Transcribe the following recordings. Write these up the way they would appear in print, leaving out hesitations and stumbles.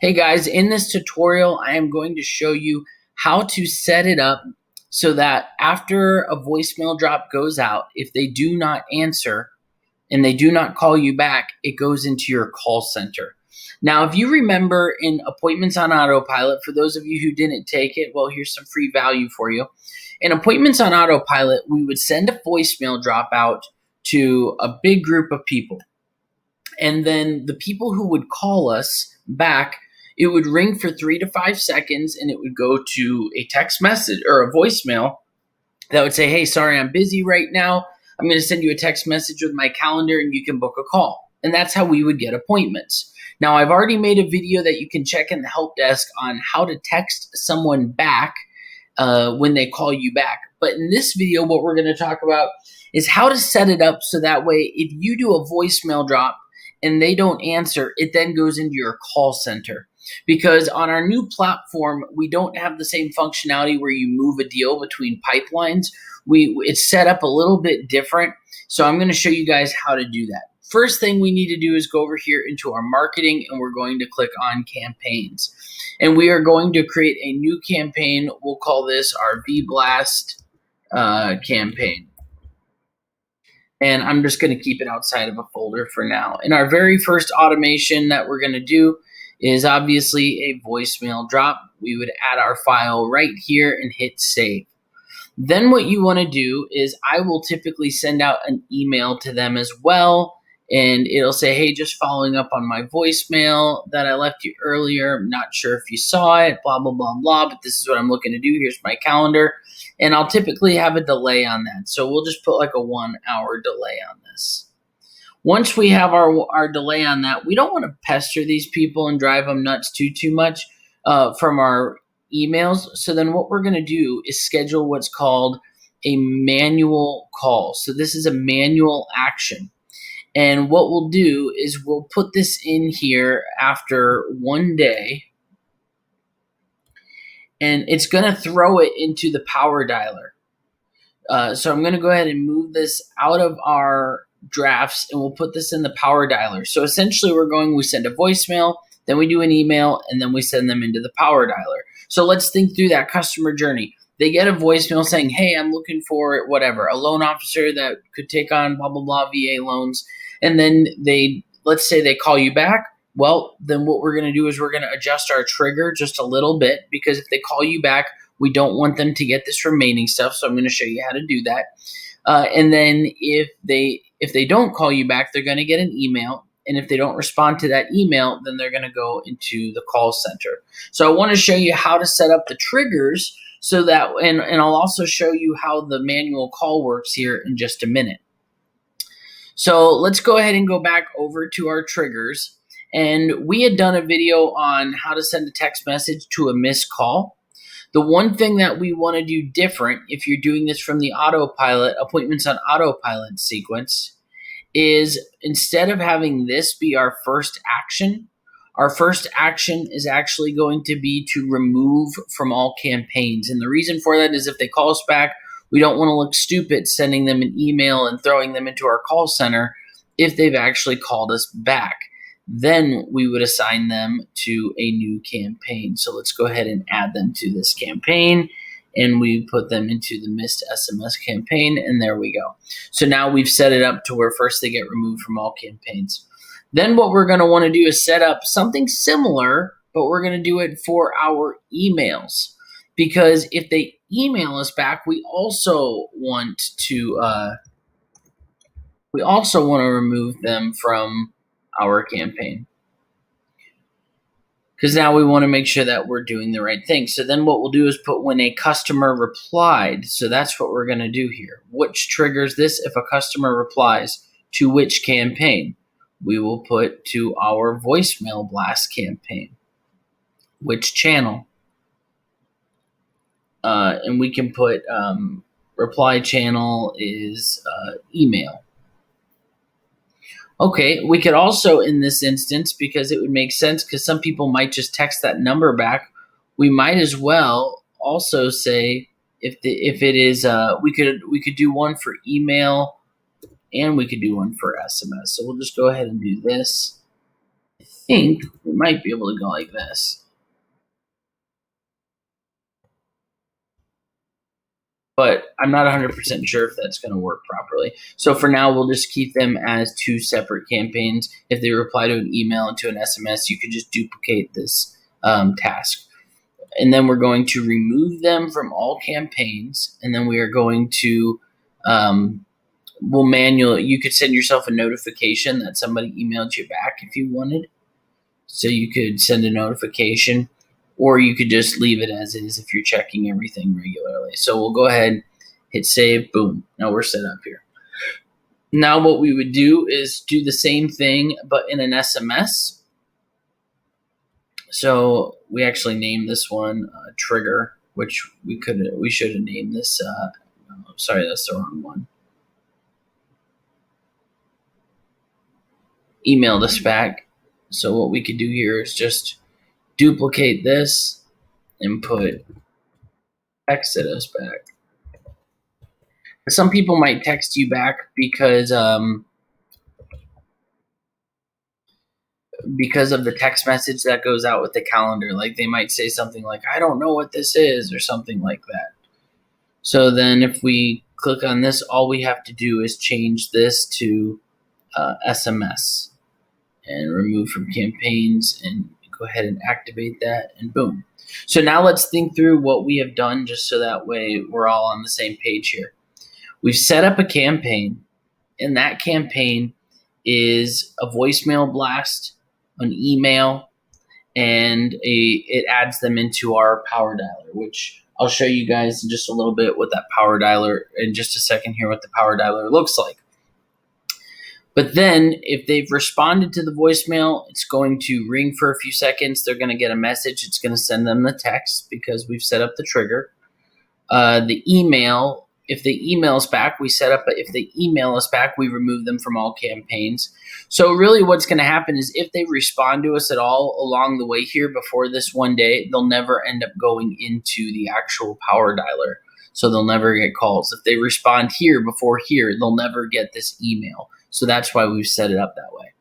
Hey guys, in this tutorial, I am going to show you how to set it up so that after a voicemail drop goes out, if they do not answer and they do not call you back, it goes into your call center. Now, if you remember in Appointments on Autopilot, for those of you who didn't take it, well, here's some free value for you. In Appointments on Autopilot, we would send a voicemail drop out to a big group of people. And then the people who would call us back, it would ring for 3 to 5 seconds and it would go to a text message or a voicemail that would say, hey, sorry, I'm busy right now. I'm going to send you a text message with my calendar and you can book a call. And that's how we would get appointments. Now, I've already made a video that you can check in the help desk on how to text someone back when they call you back. But in this video, what we're going to talk about is how to set it up so that way if you do a voicemail drop and they don't answer, it then goes into your call center. Because on our new platform, we don't have the same functionality where you move a deal between pipelines. It's set up a little bit different. So I'm going to show you guys how to do that. First thing we need to do is go over here into our marketing and we're going to click on campaigns. And we are going to create a new campaign. We'll call this our VBlast campaign. And I'm just going to keep it outside of a folder for now. And our very first automation that we're going to do is obviously a voicemail drop. We would add our file right here and hit save. Then what you want to do is I will typically send out an email to them as well. And it'll say, hey, just following up on my voicemail that I left you earlier. I'm not sure if you saw it, blah, blah, blah, blah, but this is what I'm looking to do. Here's my calendar. And I'll typically have a delay on that. So we'll just put like a 1 hour delay on this. Once we have our delay on that, we don't want to pester these people and drive them nuts too much from our emails. So then what we're going to do is schedule what's called a manual call. So this is a manual action. And what we'll do is we'll put this in here after 1 day. And it's going to throw it into the power dialer. So I'm going to go ahead and move this out of our drafts and we'll put this in the power dialer. So essentially we send a voicemail, then we do an email, and then we send them into the power dialer. So let's think through that customer journey. They get a voicemail saying, hey, I'm looking for whatever, a loan officer that could take on blah, blah, blah VA loans. And then let's say they call you back. Well, then what we're going to do is we're going to adjust our trigger just a little bit because if they call you back, we don't want them to get this remaining stuff. So I'm going to show you how to do that. And then if they don't call you back, they're going to get an email. And if they don't respond to that email, then they're going to go into the call center. So I want to show you how to set up the triggers so that, and I'll also show you how the manual call works here in just a minute. So let's go ahead and go back over to our triggers. And we had done a video on how to send a text message to a missed call. The one thing that we want to do different if you're doing this from the autopilot, appointments on autopilot sequence, is instead of having this be our first action, our first action is actually going to be to remove from all campaigns. And the reason for that is if they call us back, we don't want to look stupid sending them an email and throwing them into our call center if they've actually called us back. Then we would assign them to a new campaign. So let's go ahead and add them to this campaign. And we put them into the missed SMS campaign. And there we go. So now we've set it up to where first they get removed from all campaigns. Then what we're going to want to do is set up something similar, but we're going to do it for our emails. Because if they email us back, we also want to remove them from our campaign, because now we want to make sure that we're doing the right thing. So then what we'll do is put when a customer replied. So that's what we're going to do here. Which triggers this if a customer replies to which campaign? We will put to our voicemail blast campaign. Which channel? And we can put reply channel is email. Okay, we could also, in this instance, because it would make sense, because some people might just text that number back, we might as well also say if it is we could do one for email and we could do one for SMS. So we'll just go ahead and do this. think we might be able to go like this. But I'm not 100% sure if that's going to work properly. So for now, we'll just keep them as two separate campaigns. If they reply to an email and to an SMS, you could just duplicate this task. And then we're going to remove them from all campaigns. And then we are going to, we'll manually, you could send yourself a notification that somebody emailed you back if you wanted. So you could send a notification, or you could just leave it as is if you're checking everything regularly. So we'll go ahead, hit save, boom. Now we're set up here. Now what we would do is do the same thing, but in an SMS. So we actually named this one trigger, which we should have named this. Sorry, that's the wrong one. Emailed us back. So what we could do here is just duplicate this and put texted us back. Some people might text you back because of the text message that goes out with the calendar. Like they might say something like, I don't know what this is, or something like that. So then if we click on this, all we have to do is change this to SMS and remove from campaigns, and go ahead and activate that, and boom. So now let's think through what we have done, just so that way we're all on the same page here. We've set up a campaign, and that campaign is a voicemail blast, an email, and it adds them into our power dialer, which I'll show you guys in just a little bit what that power dialer, in just a second here, what the power dialer looks like. But then if they've responded to the voicemail, it's going to ring for a few seconds. They're going to get a message. It's going to send them the text because we've set up the trigger. The email, if they email us back, we set up, if they email us back, we remove them from all campaigns. So really what's going to happen is if they respond to us at all along the way here before this one day, they'll never end up going into the actual power dialer. So they'll never get calls. If they respond here before here, they'll never get this email. So that's why we've set it up that way.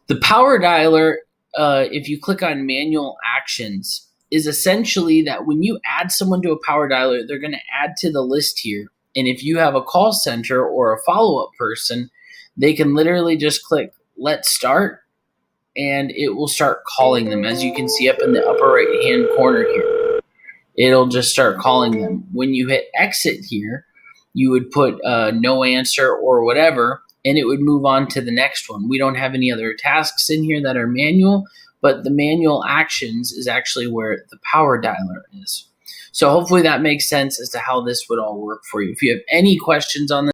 The power dialer, if you click on manual actions, is essentially that when you add someone to a power dialer, they're going to add to the list here. And if you have a call center or a follow-up person, they can literally just click let's start, and it will start calling them. As you can see up in the upper right-hand corner here, it'll just start calling them. When you hit exit here, you would put no answer or whatever, and it would move on to the next one. We don't have any other tasks in here that are manual, but the manual actions is actually where the power dialer is. So hopefully that makes sense as to how this would all work for you. If you have any questions on this,